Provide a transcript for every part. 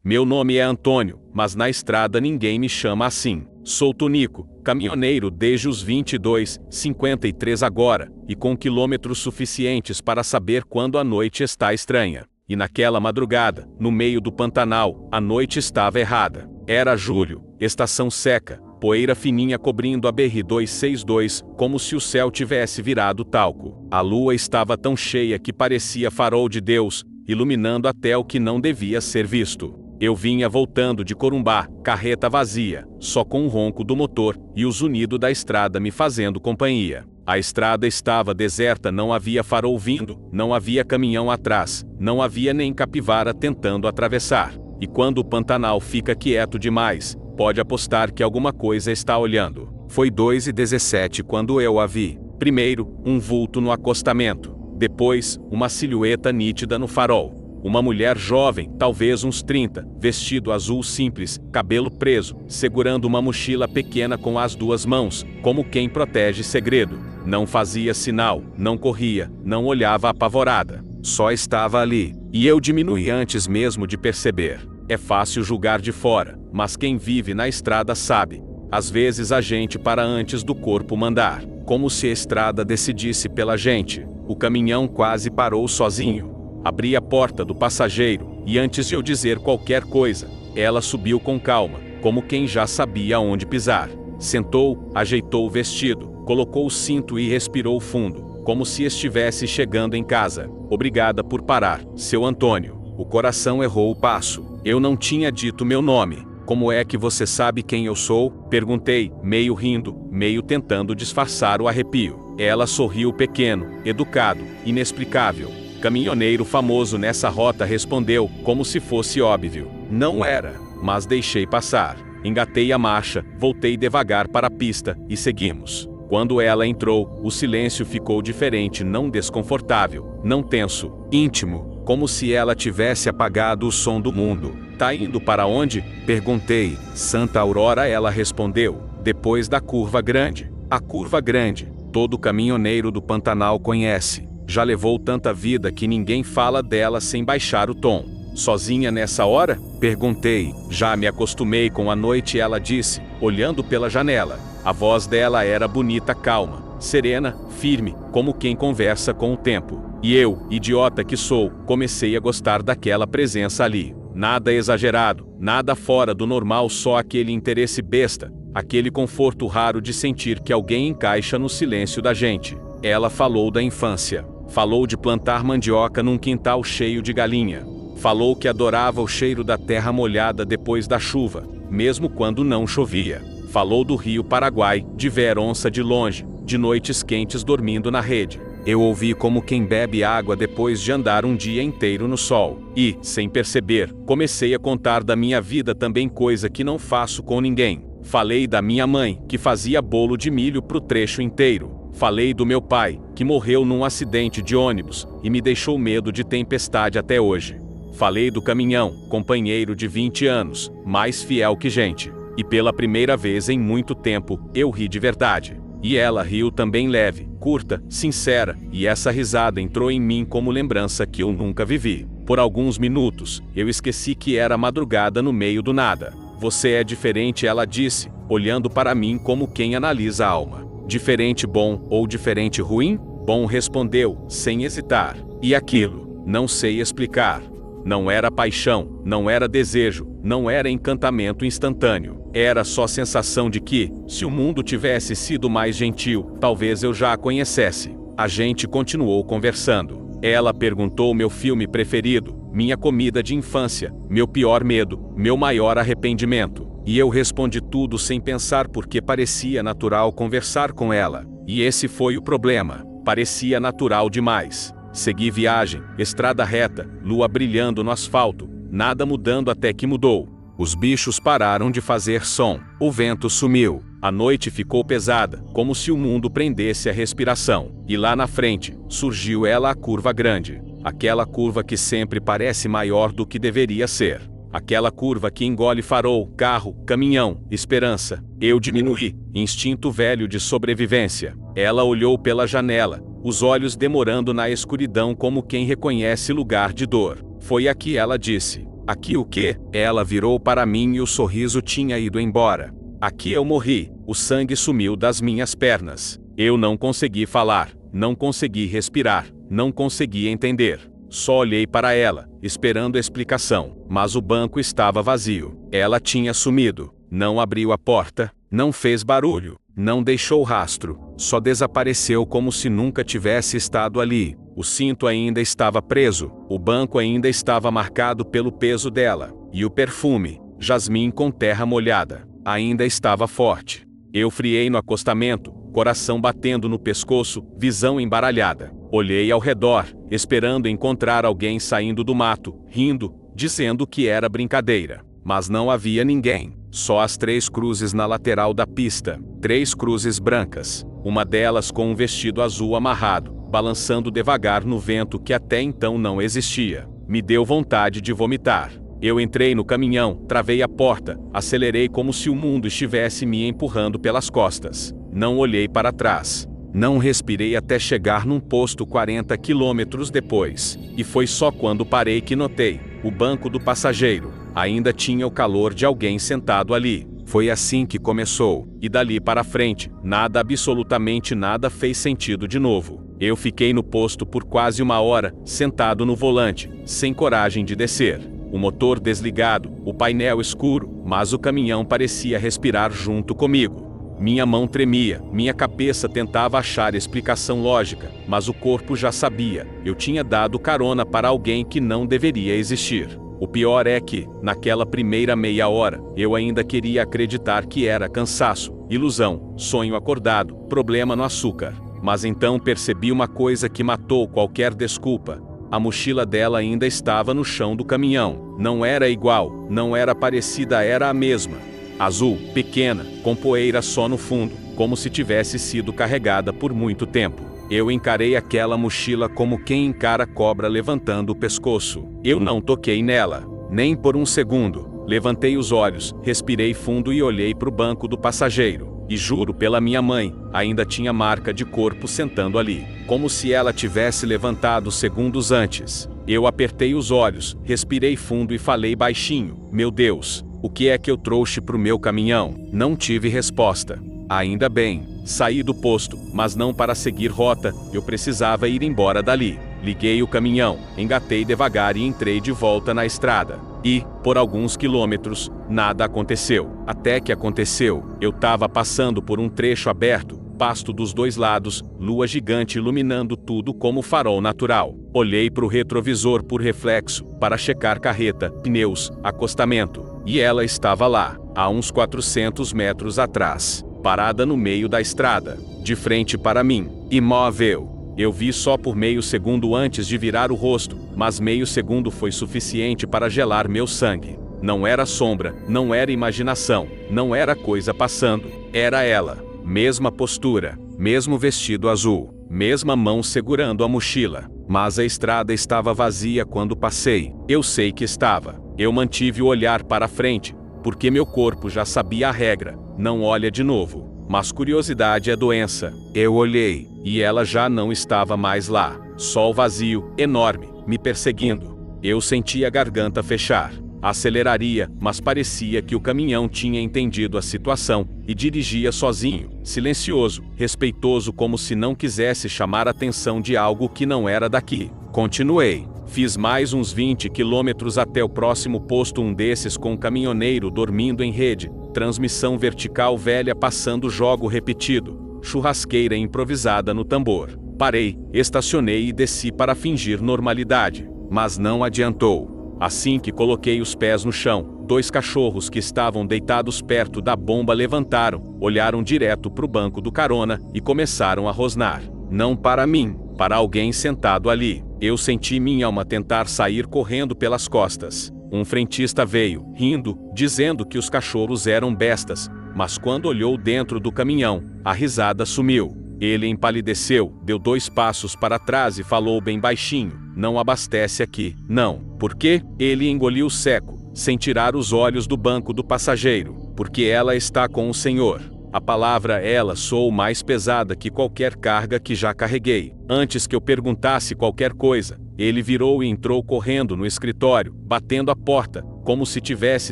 Meu nome é Antônio, mas na estrada ninguém me chama assim. Sou Tonico, caminhoneiro desde os 22, 53 agora, e com quilômetros suficientes para saber quando a noite está estranha. E naquela madrugada, no meio do Pantanal, a noite estava errada. Era julho, estação seca, poeira fininha cobrindo a BR-262, como se o céu tivesse virado talco. A lua estava tão cheia que parecia farol de Deus, iluminando até o que não devia ser visto. Eu vinha voltando de Corumbá, carreta vazia, só com o ronco do motor e o zunido da estrada me fazendo companhia. A estrada estava deserta, não havia farol vindo, não havia caminhão atrás, não havia nem capivara tentando atravessar. E quando o Pantanal fica quieto demais, pode apostar que alguma coisa está olhando. Foi 2h17 quando eu a vi. Primeiro, um vulto no acostamento. Depois, uma silhueta nítida no farol. Uma mulher jovem, talvez uns 30, vestido azul simples, cabelo preso, segurando uma mochila pequena com as duas mãos, como quem protege segredo. Não fazia sinal, não corria, não olhava apavorada. Só estava ali. E eu diminuí antes mesmo de perceber. É fácil julgar de fora, mas quem vive na estrada sabe. Às vezes a gente para antes do corpo mandar, como se a estrada decidisse pela gente. O caminhão quase parou sozinho. Abri a porta do passageiro, e antes de eu dizer qualquer coisa, ela subiu com calma, como quem já sabia onde pisar. Sentou, ajeitou o vestido, colocou o cinto e respirou fundo, como se estivesse chegando em casa. Obrigada por parar, seu Antônio. O coração errou o passo. Eu não tinha dito meu nome. Como é que você sabe quem eu sou? Perguntei, meio rindo, meio tentando disfarçar o arrepio. Ela sorriu pequeno, educado, inexplicável. Caminhoneiro famoso nessa rota, respondeu, como se fosse óbvio. Não era, mas deixei passar. Engatei a marcha, voltei devagar para a pista, e seguimos. Quando ela entrou, o silêncio ficou diferente, não desconfortável, não tenso, íntimo, como se ela tivesse apagado o som do mundo. Tá indo para onde? Perguntei. Santa Aurora, ela respondeu, depois da Curva Grande. A Curva Grande, todo caminhoneiro do Pantanal conhece. Já levou tanta vida que ninguém fala dela sem baixar o tom. Sozinha nessa hora? Perguntei. Já me acostumei com a noite, ela disse, olhando pela janela. A voz dela era bonita, calma, serena, firme, como quem conversa com o tempo. E eu, idiota que sou, comecei a gostar daquela presença ali. Nada exagerado, nada fora do normal, só aquele interesse besta, aquele conforto raro de sentir que alguém encaixa no silêncio da gente. Ela falou da infância. Falou de plantar mandioca num quintal cheio de galinha. Falou que adorava o cheiro da terra molhada depois da chuva, mesmo quando não chovia. Falou do rio Paraguai, de ver onça de longe, de noites quentes dormindo na rede. Eu ouvi como quem bebe água depois de andar um dia inteiro no sol. E, sem perceber, comecei a contar da minha vida também, coisa que não faço com ninguém. Falei da minha mãe, que fazia bolo de milho pro trecho inteiro. Falei do meu pai, que morreu num acidente de ônibus, e me deixou medo de tempestade até hoje. Falei do caminhão, companheiro de 20 anos, mais fiel que gente. E pela primeira vez em muito tempo, eu ri de verdade. E ela riu também, leve, curta, sincera, e essa risada entrou em mim como lembrança que eu nunca vivi. Por alguns minutos, eu esqueci que era madrugada no meio do nada. Você é diferente, ela disse, olhando para mim como quem analisa a alma. Diferente bom ou diferente ruim? Bom, respondeu, sem hesitar. E aquilo? Não sei explicar. Não era paixão, não era desejo, não era encantamento instantâneo. Era só sensação de que, se o mundo tivesse sido mais gentil, talvez eu já a conhecesse. A gente continuou conversando. Ela perguntou meu filme preferido, minha comida de infância, meu pior medo, meu maior arrependimento. E eu respondi tudo sem pensar, porque parecia natural conversar com ela. E esse foi o problema. Parecia natural demais. Segui viagem, estrada reta, lua brilhando no asfalto, nada mudando até que mudou. Os bichos pararam de fazer som, o vento sumiu, a noite ficou pesada, como se o mundo prendesse a respiração. E lá na frente, surgiu ela, a Curva Grande. Aquela curva que sempre parece maior do que deveria ser. Aquela curva que engole farol, carro, caminhão, esperança. Eu diminuí, instinto velho de sobrevivência. Ela olhou pela janela, os olhos demorando na escuridão como quem reconhece lugar de dor. Foi aqui, ela disse. Aqui o quê? Ela virou para mim e o sorriso tinha ido embora. Aqui eu morri, o sangue sumiu das minhas pernas. Eu não consegui falar, não consegui respirar, não consegui entender. Só olhei para ela, esperando a explicação, mas o banco estava vazio. Ela tinha sumido, não abriu a porta, não fez barulho, não deixou rastro, só desapareceu como se nunca tivesse estado ali. O cinto ainda estava preso, o banco ainda estava marcado pelo peso dela, e o perfume, jasmim com terra molhada, ainda estava forte. Eu friei no acostamento, coração batendo no pescoço, visão embaralhada. Olhei ao redor, esperando encontrar alguém saindo do mato, rindo, dizendo que era brincadeira. Mas não havia ninguém, só as 3 cruzes na lateral da pista, 3 cruzes brancas, uma delas com um vestido azul amarrado, balançando devagar no vento que até então não existia. Me deu vontade de vomitar. Eu entrei no caminhão, travei a porta, acelerei como se o mundo estivesse me empurrando pelas costas. Não olhei para trás. Não respirei até chegar num posto 40 quilômetros depois. E foi só quando parei que notei. O banco do passageiro ainda tinha o calor de alguém sentado ali. Foi assim que começou. E dali para frente, nada, absolutamente nada fez sentido de novo. Eu fiquei no posto por quase 1 hora, sentado no volante, sem coragem de descer. O motor desligado, o painel escuro, mas o caminhão parecia respirar junto comigo. Minha mão tremia, minha cabeça tentava achar explicação lógica, mas o corpo já sabia, eu tinha dado carona para alguém que não deveria existir. O pior é que, naquela primeira meia hora, eu ainda queria acreditar que era cansaço, ilusão, sonho acordado, problema no açúcar. Mas então percebi uma coisa que matou qualquer desculpa. A mochila dela ainda estava no chão do caminhão. Não era igual, não era parecida, era a mesma. Azul, pequena, com poeira só no fundo, como se tivesse sido carregada por muito tempo. Eu encarei aquela mochila como quem encara cobra levantando o pescoço. Eu não toquei nela, nem por um segundo. Levantei os olhos, respirei fundo e olhei para o banco do passageiro. E juro pela minha mãe, ainda tinha marca de corpo sentando ali, como se ela tivesse levantado segundos antes. Eu apertei os olhos, respirei fundo e falei baixinho: meu Deus, o que é que eu trouxe pro meu caminhão? Não tive resposta. Ainda bem, saí do posto, mas não para seguir rota, eu precisava ir embora dali. Liguei o caminhão, engatei devagar e entrei de volta na estrada. E, por alguns quilômetros, nada aconteceu. Até que aconteceu. Eu estava passando por um trecho aberto, pasto dos 2 lados, lua gigante iluminando tudo como farol natural. Olhei para o retrovisor por reflexo, para checar carreta, pneus, acostamento. E ela estava lá, a uns 400 metros atrás, parada no meio da estrada, de frente para mim, imóvel. Eu vi só por meio segundo antes de virar o rosto, mas meio segundo foi suficiente para gelar meu sangue. Não era sombra, não era imaginação, não era coisa passando. Era ela. Mesma postura, mesmo vestido azul, mesma mão segurando a mochila. Mas a estrada estava vazia quando passei. Eu sei que estava. Eu mantive o olhar para frente, porque meu corpo já sabia a regra: não olha de novo. Mas curiosidade é doença. Eu olhei, e ela já não estava mais lá. Sol vazio, enorme, me perseguindo. Eu senti a garganta fechar. Aceleraria, mas parecia que o caminhão tinha entendido a situação e dirigia sozinho, silencioso, respeitoso, como se não quisesse chamar a atenção de algo que não era daqui. Continuei. Fiz mais uns 20 quilômetros até o próximo posto, um desses com um caminhoneiro dormindo em rede, transmissão vertical velha passando jogo repetido, churrasqueira improvisada no tambor. Parei, estacionei e desci para fingir normalidade, mas não adiantou. Assim que coloquei os pés no chão, 2 cachorros que estavam deitados perto da bomba levantaram, olharam direto para o banco do carona e começaram a rosnar. Não para mim, para alguém sentado ali. Eu senti minha alma tentar sair correndo pelas costas. Um frentista veio, rindo, dizendo que os cachorros eram bestas, mas quando olhou dentro do caminhão, a risada sumiu. Ele empalideceu, deu 2 passos para trás e falou bem baixinho: não abastece aqui. Não. Por quê? Ele engoliu seco, sem tirar os olhos do banco do passageiro. Porque ela está com o senhor. A palavra ela soou mais pesada que qualquer carga que já carreguei. Antes que eu perguntasse qualquer coisa, ele virou e entrou correndo no escritório, batendo a porta, como se tivesse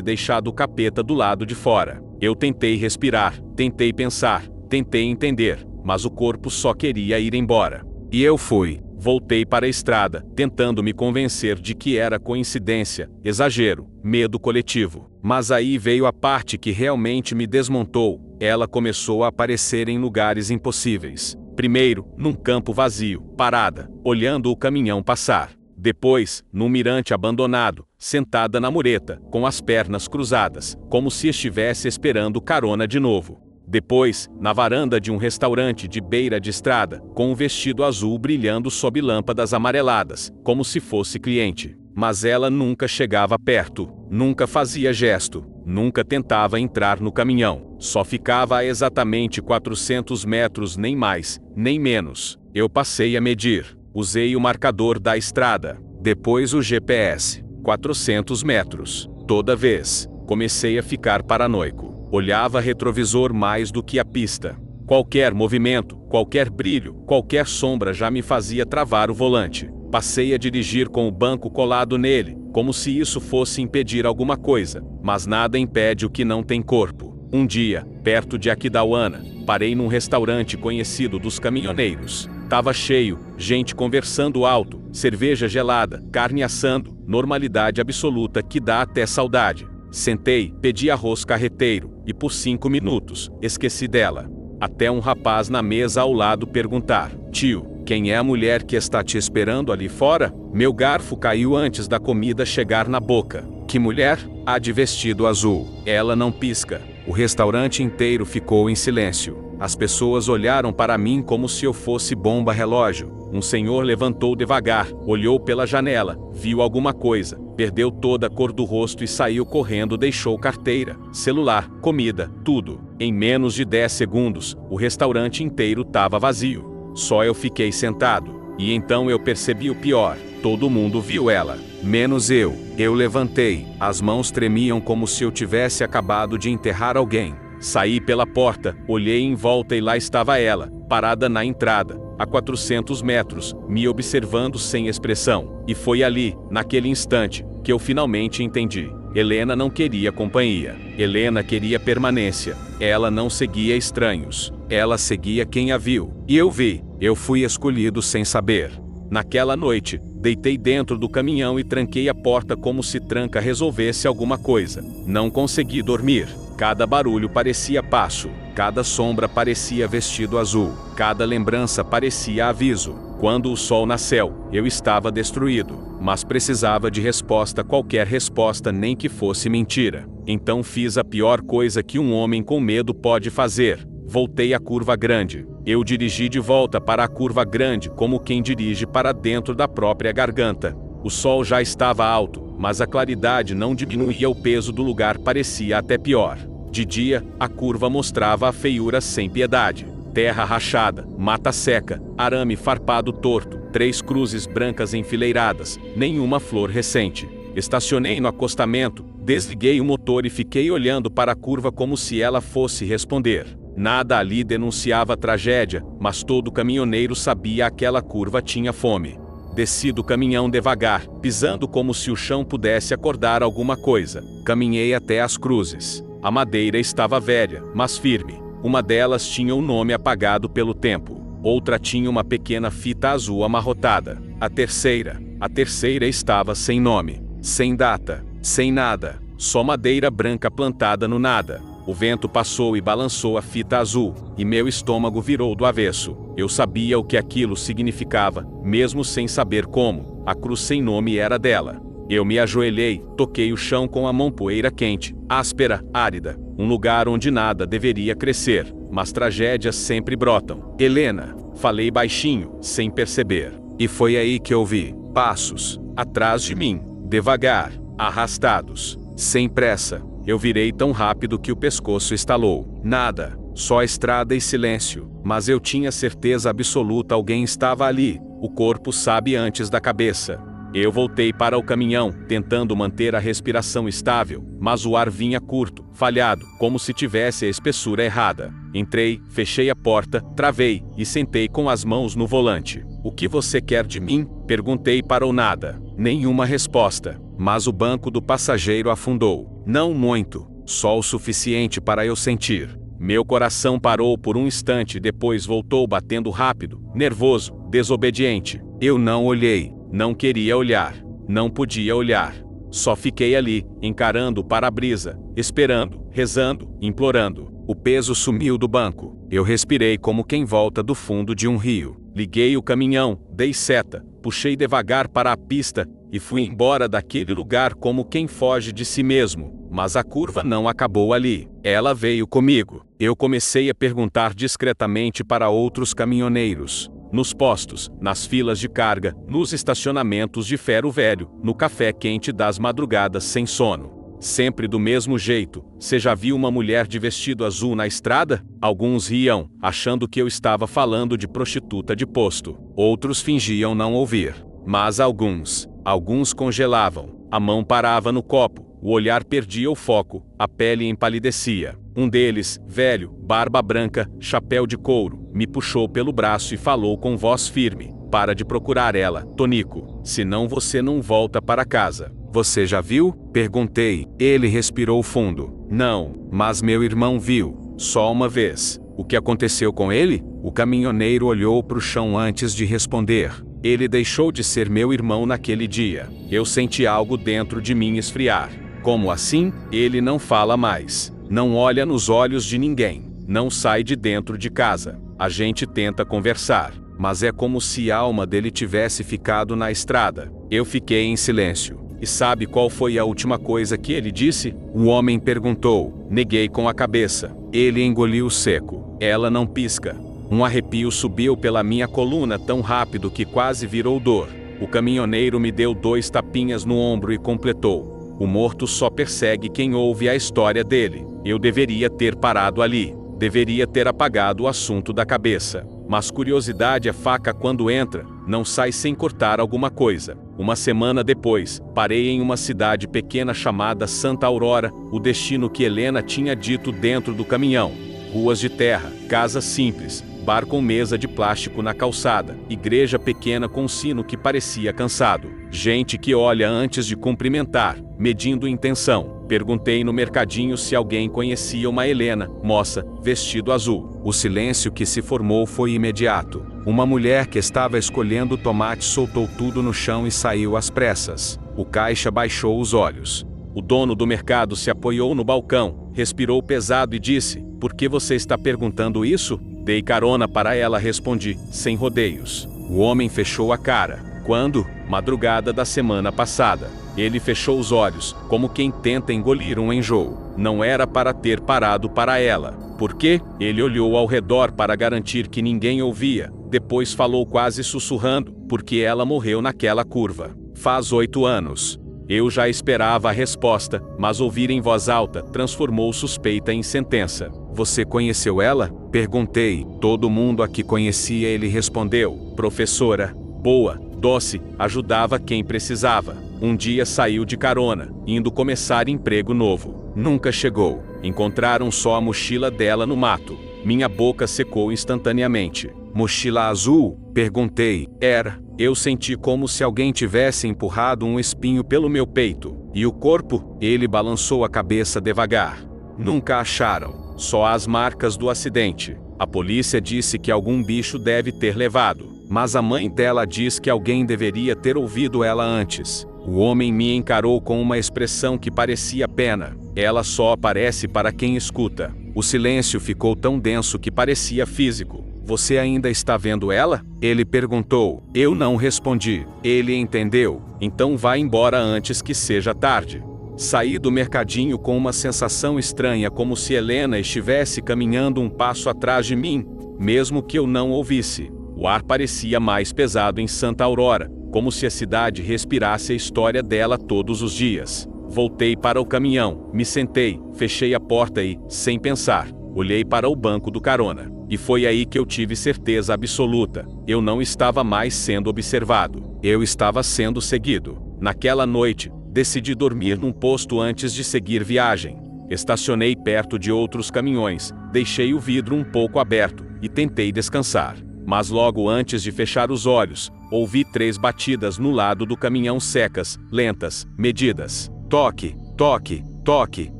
deixado o capeta do lado de fora. Eu tentei respirar, tentei pensar, tentei entender, mas o corpo só queria ir embora. E eu fui. Voltei para a estrada, tentando me convencer de que era coincidência, exagero, medo coletivo. Mas aí veio a parte que realmente me desmontou. Ela começou a aparecer em lugares impossíveis. Primeiro, num campo vazio, parada, olhando o caminhão passar. Depois, num mirante abandonado, sentada na mureta, com as pernas cruzadas, como se estivesse esperando carona de novo. Depois, na varanda de um restaurante de beira de estrada, com um vestido azul brilhando sob lâmpadas amareladas, como se fosse cliente. Mas ela nunca chegava perto, nunca fazia gesto, nunca tentava entrar no caminhão. Só ficava a exatamente 400 metros, nem mais, nem menos. Eu passei a medir. Usei o marcador da estrada, depois o GPS. 400 metros. Toda vez. Comecei a ficar paranoico. Olhava retrovisor mais do que a pista. Qualquer movimento, qualquer brilho, qualquer sombra já me fazia travar o volante. Passei a dirigir com o banco colado nele, como se isso fosse impedir alguma coisa, mas nada impede o que não tem corpo. Um dia, perto de Aquidauana, parei num restaurante conhecido dos caminhoneiros. Tava cheio, gente conversando alto, cerveja gelada, carne assando, normalidade absoluta que dá até saudade. Sentei, pedi arroz carreteiro, e por 5 minutos, esqueci dela. Até um rapaz na mesa ao lado perguntar: "Tio, quem é a mulher que está te esperando ali fora?" Meu garfo caiu antes da comida chegar na boca. Que mulher? A de vestido azul. Ela não pisca. O restaurante inteiro ficou em silêncio. As pessoas olharam para mim como se eu fosse bomba relógio. Um senhor levantou devagar, olhou pela janela, viu alguma coisa, perdeu toda a cor do rosto e saiu correndo. Deixou carteira, celular, comida, tudo. Em menos de 10 segundos, o restaurante inteiro estava vazio. Só eu fiquei sentado. E então eu percebi o pior. Todo mundo viu ela, menos eu. Eu levantei, as mãos tremiam como se eu tivesse acabado de enterrar alguém. Saí pela porta, olhei em volta e lá estava ela, parada na entrada, a 400 metros, me observando sem expressão. E foi ali, naquele instante, que eu finalmente entendi. Helena não queria companhia. Helena queria permanência. Ela não seguia estranhos. Ela seguia quem a viu. E eu vi. Eu fui escolhido sem saber. Naquela noite, deitei dentro do caminhão e tranquei a porta como se tranca resolvesse alguma coisa. Não consegui dormir. Cada barulho parecia passo. Cada sombra parecia vestido azul. Cada lembrança parecia aviso. Quando o sol nasceu, eu estava destruído. Mas precisava de resposta, qualquer resposta, nem que fosse mentira. Então fiz a pior coisa que um homem com medo pode fazer. Voltei à curva grande. Eu dirigi de volta para a curva grande como quem dirige para dentro da própria garganta. O sol já estava alto, mas a claridade não diminuía, o peso do lugar parecia até pior. De dia, a curva mostrava a feiura sem piedade. Terra rachada, mata seca, arame farpado torto, 3 cruzes brancas enfileiradas, nenhuma flor recente. Estacionei no acostamento, desliguei o motor e fiquei olhando para a curva como se ela fosse responder. Nada ali denunciava tragédia, mas todo caminhoneiro sabia aquela curva tinha fome. Desci do caminhão devagar, pisando como se o chão pudesse acordar alguma coisa. Caminhei até as cruzes. A madeira estava velha, mas firme. Uma delas tinha o nome apagado pelo tempo. Outra tinha uma pequena fita azul amarrotada. A terceira estava sem nome, sem data, sem nada. Só madeira branca plantada no nada. O vento passou e balançou a fita azul, e meu estômago virou do avesso. Eu sabia o que aquilo significava, mesmo sem saber como. A cruz sem nome era dela. Eu me ajoelhei, toquei o chão com a mão, poeira quente, áspera, árida. Um lugar onde nada deveria crescer, mas tragédias sempre brotam. Helena, falei baixinho, sem perceber. E foi aí que eu vi passos, atrás de mim, devagar, arrastados, sem pressa. Eu virei tão rápido que o pescoço estalou. Nada, só estrada e silêncio. Mas eu tinha certeza absoluta, alguém estava ali. O corpo sabe antes da cabeça. Eu voltei para o caminhão, tentando manter a respiração estável, mas o ar vinha curto, falhado, como se tivesse a espessura errada. Entrei, fechei a porta, travei e sentei com as mãos no volante. O que você quer de mim? Perguntei para o nada. Nenhuma resposta, mas o banco do passageiro afundou. Não muito, só o suficiente para eu sentir. Meu coração parou por um instante e depois voltou batendo rápido, nervoso, desobediente. Eu não olhei, não queria olhar, não podia olhar. Só fiquei ali, encarando o para-brisa, esperando, rezando, implorando. O peso sumiu do banco. Eu respirei como quem volta do fundo de um rio. Liguei o caminhão, dei seta, puxei devagar para a pista e fui embora daquele lugar como quem foge de si mesmo. Mas a curva não acabou ali. Ela veio comigo. Eu comecei a perguntar discretamente para outros caminhoneiros. Nos postos, nas filas de carga, nos estacionamentos de ferro velho, no café quente das madrugadas sem sono. Sempre do mesmo jeito. Você já viu uma mulher de vestido azul na estrada? Alguns riam, achando que eu estava falando de prostituta de posto. Outros fingiam não ouvir. Mas alguns congelavam. A mão parava no copo, o olhar perdia o foco, a pele empalidecia. Um deles, velho, barba branca, chapéu de couro, me puxou pelo braço e falou com voz firme. Para de procurar ela, Tonico, senão você não volta para casa. Você já viu? Perguntei. Ele respirou fundo. Não, mas meu irmão viu. Só uma vez. O que aconteceu com ele? O caminhoneiro olhou para o chão antes de responder. Ele deixou de ser meu irmão naquele dia. Eu senti algo dentro de mim esfriar. Como assim? Ele não fala mais. Não olha nos olhos de ninguém. Não sai de dentro de casa. A gente tenta conversar, mas é como se a alma dele tivesse ficado na estrada. Eu fiquei em silêncio. E sabe qual foi a última coisa que ele disse? O homem perguntou. Neguei com a cabeça. Ele engoliu seco. Ela não pisca. Um arrepio subiu pela minha coluna tão rápido que quase virou dor. O caminhoneiro me deu 2 tapinhas no ombro e completou. O morto só persegue quem ouve a história dele. Eu deveria ter parado ali. Deveria ter apagado o assunto da cabeça. Mas curiosidade é faca quando entra, não sai sem cortar alguma coisa. Uma semana depois, parei em uma cidade pequena chamada Santa Aurora, o destino que Helena tinha dito dentro do caminhão. Ruas de terra, casas simples, bar com mesa de plástico na calçada, igreja pequena com sino que parecia cansado. Gente que olha antes de cumprimentar, medindo intenção. Perguntei no mercadinho se alguém conhecia uma Helena, moça, vestido azul. O silêncio que se formou foi imediato. Uma mulher que estava escolhendo tomate soltou tudo no chão e saiu às pressas. O caixa baixou os olhos. O dono do mercado se apoiou no balcão, respirou pesado e disse: "Por que você está perguntando isso?" Dei carona para ela, respondi, sem rodeios. O homem fechou a cara. Quando? Madrugada da semana passada. Ele fechou os olhos, como quem tenta engolir um enjoo. Não era para ter parado para ela. Por quê? Ele olhou ao redor para garantir que ninguém ouvia. Depois falou quase sussurrando, porque ela morreu naquela curva. Faz 8 anos. Eu já esperava a resposta, mas ouvir em voz alta transformou suspeita em sentença. Você conheceu ela? Perguntei. Todo mundo aqui conhecia, ele respondeu. Professora. Boa, doce, ajudava quem precisava. Um dia saiu de carona, indo começar emprego novo. Nunca chegou. Encontraram só a mochila dela no mato. Minha boca secou instantaneamente. Mochila azul? Perguntei. Era. Eu senti como se alguém tivesse empurrado um espinho pelo meu peito. E o corpo? Ele balançou a cabeça devagar. Nunca acharam. Só as marcas do acidente. A polícia disse que algum bicho deve ter levado. Mas a mãe dela diz que alguém deveria ter ouvido ela antes. O homem me encarou com uma expressão que parecia pena. Ela só aparece para quem escuta. O silêncio ficou tão denso que parecia físico. Você ainda está vendo ela? Ele perguntou. Eu não respondi. Ele entendeu. Então vá embora antes que seja tarde. Saí do mercadinho com uma sensação estranha, como se Helena estivesse caminhando um passo atrás de mim, mesmo que eu não ouvisse. O ar parecia mais pesado em Santa Aurora, como se a cidade respirasse a história dela todos os dias. Voltei para o caminhão, me sentei, fechei a porta e, sem pensar, olhei para o banco do carona. E foi aí que eu tive certeza absoluta. Eu não estava mais sendo observado. Eu estava sendo seguido. Naquela noite, decidi dormir num posto antes de seguir viagem. Estacionei perto de outros caminhões, deixei o vidro um pouco aberto e tentei descansar. Mas logo antes de fechar os olhos, ouvi 3 batidas no lado do caminhão secas, lentas, medidas. Toque, toque, toque.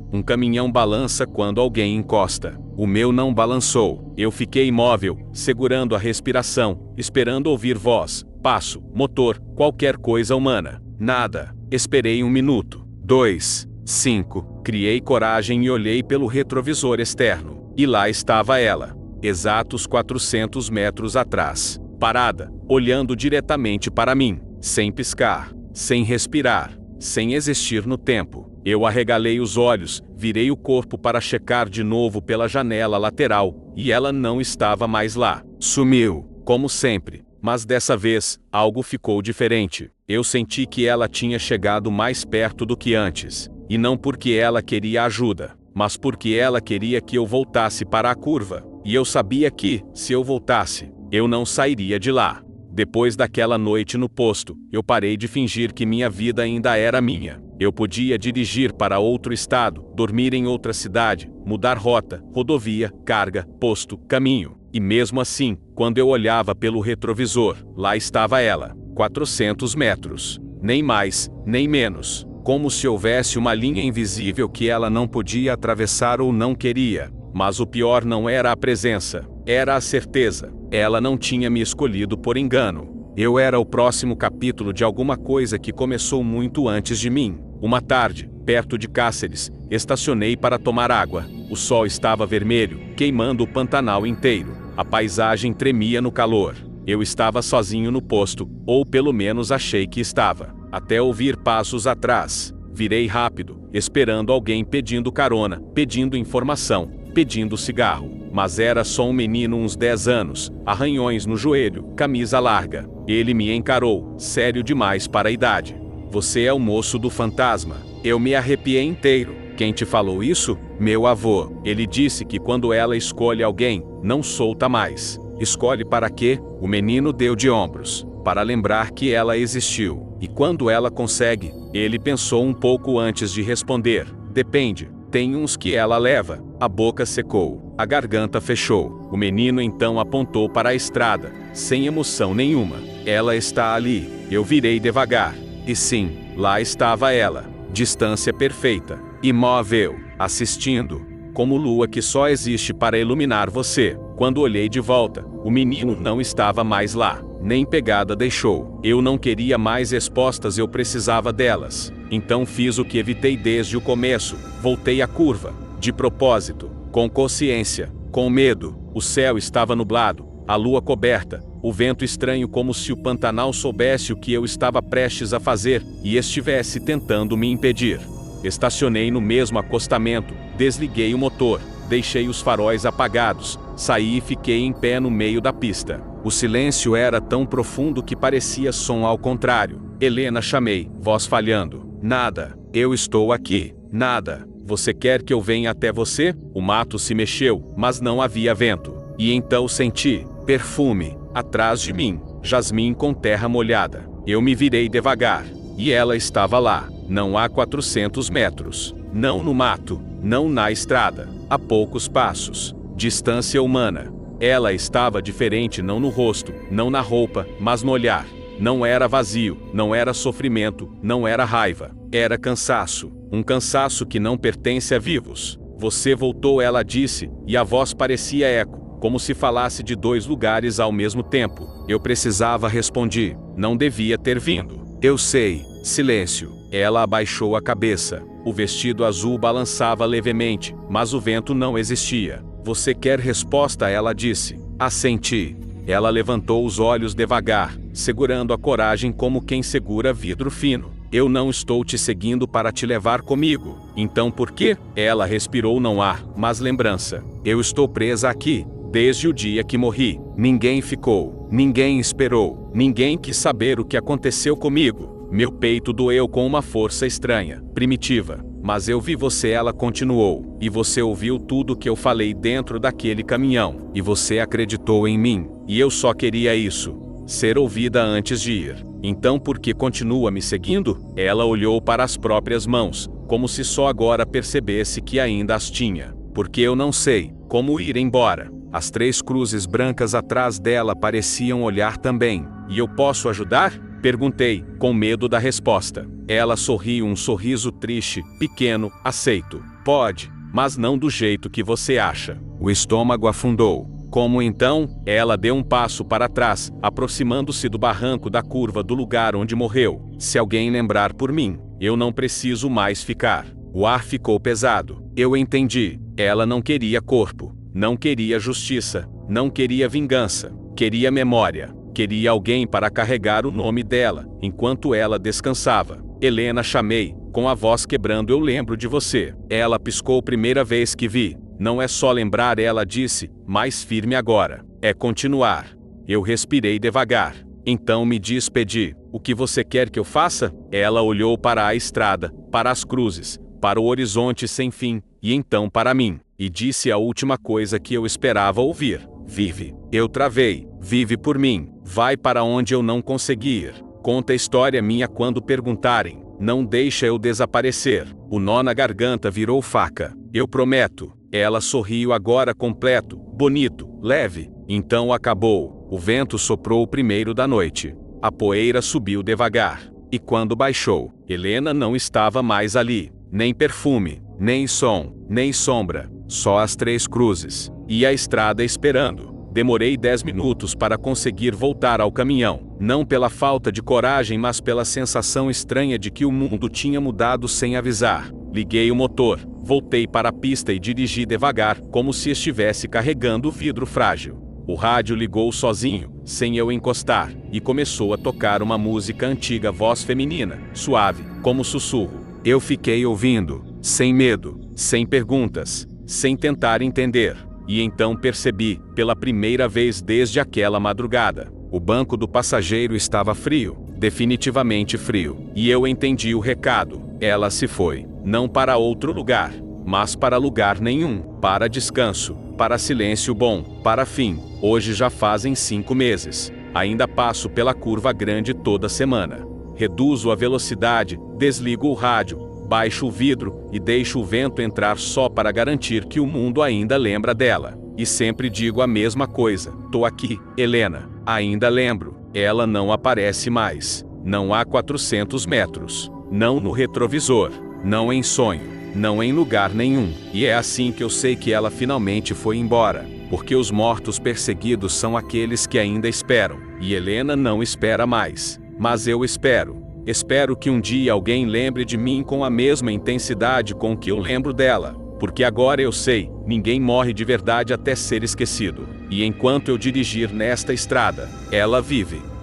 Um caminhão balança quando alguém encosta. O meu não balançou. Eu fiquei imóvel, segurando a respiração, esperando ouvir voz, passo, motor, qualquer coisa humana. Nada. Esperei 1 minuto. 2, 5. Criei coragem e olhei pelo retrovisor externo. E lá estava ela. Exatos 400 metros atrás. Parada, olhando diretamente para mim. Sem piscar. Sem respirar. Sem existir no tempo. Eu arregalei os olhos, virei o corpo para checar de novo pela janela lateral, e ela não estava mais lá. Sumiu, como sempre. Mas dessa vez, algo ficou diferente. Eu senti que ela tinha chegado mais perto do que antes. E não porque ela queria ajuda, mas porque ela queria que eu voltasse para a curva. E eu sabia que, se eu voltasse, eu não sairia de lá. Depois daquela noite no posto, eu parei de fingir que minha vida ainda era minha. Eu podia dirigir para outro estado, dormir em outra cidade, mudar rota, rodovia, carga, posto, caminho. E mesmo assim, quando eu olhava pelo retrovisor, lá estava ela, 400 metros. Nem mais, nem menos. Como se houvesse uma linha invisível que ela não podia atravessar ou não queria. Mas o pior não era a presença, era a certeza. Ela não tinha me escolhido por engano. Eu era o próximo capítulo de alguma coisa que começou muito antes de mim. Uma tarde, perto de Cáceres, estacionei para tomar água. O sol estava vermelho, queimando o Pantanal inteiro. A paisagem tremia no calor. Eu estava sozinho no posto, ou pelo menos achei que estava. Até ouvir passos atrás. Virei rápido, esperando alguém pedindo carona, pedindo informação, pedindo cigarro. Mas era só um menino uns 10 anos, arranhões no joelho, camisa larga. Ele me encarou, sério demais para a idade. Você é o moço do fantasma. Eu me arrepiei inteiro. Quem te falou isso? Meu avô. Ele disse que quando ela escolhe alguém, não solta mais. Escolhe para quê? O menino deu de ombros. Para lembrar que ela existiu. E quando ela consegue? Ele pensou um pouco antes de responder. Depende. Tem uns que ela leva. A boca secou. A garganta fechou. O menino então apontou para a estrada, sem emoção nenhuma. Ela está ali. Eu virei devagar. E sim, lá estava ela. Distância perfeita. Imóvel. Assistindo. Como lua que só existe para iluminar você. Quando olhei de volta, o menino não estava mais lá. Nem pegada deixou. Eu não queria mais respostas, eu precisava delas. Então fiz o que evitei desde o começo. Voltei à curva. De propósito. Com consciência. Com medo. O céu estava nublado. A lua coberta. O vento estranho, como se o Pantanal soubesse o que eu estava prestes a fazer e estivesse tentando me impedir. Estacionei no mesmo acostamento. Desliguei o motor. Deixei os faróis apagados. Saí e fiquei em pé no meio da pista. O silêncio era tão profundo que parecia som ao contrário. Helena, chamei, voz falhando. Nada. Eu estou aqui. Nada. Você quer que eu venha até você? O mato se mexeu, mas não havia vento. E então senti perfume atrás de mim. Jasmim com terra molhada. Eu me virei devagar. E ela estava lá. Não há 400 metros. Não no mato. Não na estrada. A poucos passos. Distância humana. Ela estava diferente, não no rosto, não na roupa, mas no olhar. Não era vazio, não era sofrimento, não era raiva. Era cansaço. Um cansaço que não pertence a vivos. Você voltou, ela disse, e a voz parecia eco, como se falasse de 2 lugares ao mesmo tempo. Eu precisava, respondi. Não devia ter vindo. Eu sei. Silêncio. Ela abaixou a cabeça. O vestido azul balançava levemente, mas o vento não existia. Você quer resposta? Ela disse. Assenti. Ela levantou os olhos devagar, segurando a coragem como quem segura vidro fino. Eu não estou te seguindo para te levar comigo. Então por quê? Ela respirou. Não há, mas lembrança. Eu estou presa aqui. Desde o dia que morri. Ninguém ficou. Ninguém esperou. Ninguém quis saber o que aconteceu comigo. Meu peito doeu com uma força estranha, primitiva. Mas eu vi você, ela continuou. E você ouviu tudo que eu falei dentro daquele caminhão. E você acreditou em mim. E eu só queria isso. Ser ouvida antes de ir. Então por que continua me seguindo? Ela olhou para as próprias mãos, como se só agora percebesse que ainda as tinha. Porque eu não sei. como ir embora. As 3 cruzes brancas atrás dela pareciam olhar também. E eu posso ajudar? Perguntei, com medo da resposta. Ela sorriu um sorriso triste, pequeno, aceito. Pode, mas não do jeito que você acha. O estômago afundou. Como então? Ela deu um passo para trás, aproximando-se do barranco da curva do lugar onde morreu. Se alguém lembrar por mim, eu não preciso mais ficar. O ar ficou pesado. Eu entendi. Ela não queria corpo. Não queria justiça. Não queria vingança. Queria memória. Queria alguém para carregar o nome dela, enquanto ela descansava. Helena, chamei, com a voz quebrando. Eu lembro de você. Ela piscou primeira vez que vi. Não é só lembrar, ela disse, mais firme agora. É continuar. Eu respirei devagar. Então me despedi. O que você quer que eu faça? Ela olhou para a estrada, para as cruzes, para o horizonte sem fim, e então para mim, e disse a última coisa que eu esperava ouvir. Vive. Eu travei. Vive por mim. Vai para onde eu não consegui ir. Conta a história minha quando perguntarem. Não deixa eu desaparecer. O nó na garganta virou faca. Eu prometo. Ela sorriu agora completo, bonito, leve. Então acabou. O vento soprou o primeiro da noite. A poeira subiu devagar. E quando baixou, Helena não estava mais ali. Nem perfume, nem som, nem sombra. Só as 3 cruzes. E a estrada esperando. Demorei 10 minutos para conseguir voltar ao caminhão. Não pela falta de coragem, mas pela sensação estranha de que o mundo tinha mudado sem avisar. Liguei o motor, voltei para a pista e dirigi devagar, como se estivesse carregando o vidro frágil. O rádio ligou sozinho, sem eu encostar, e começou a tocar uma música antiga, voz feminina, suave, como sussurro. Eu fiquei ouvindo, sem medo, sem perguntas, sem tentar entender. E então percebi, pela primeira vez desde aquela madrugada, o banco do passageiro estava frio, definitivamente frio. E eu entendi o recado. Ela se foi, não para outro lugar, mas para lugar nenhum, para descanso, para silêncio bom, para fim. Hoje já fazem 5 meses. Ainda passo pela curva grande toda semana. Reduzo a velocidade, desligo o rádio, baixo o vidro e deixo o vento entrar só para garantir que o mundo ainda lembra dela. E sempre digo a mesma coisa. Tô aqui, Helena. Ainda lembro. Ela não aparece mais. Não há 400 metros. Não no retrovisor. Não em sonho. Não em lugar nenhum. E é assim que eu sei que ela finalmente foi embora. Porque os mortos perseguidos são aqueles que ainda esperam. E Helena não espera mais. Mas eu espero. Espero que um dia alguém lembre de mim com a mesma intensidade com que eu lembro dela. Porque agora eu sei, ninguém morre de verdade até ser esquecido. E enquanto eu dirigir nesta estrada, ela vive.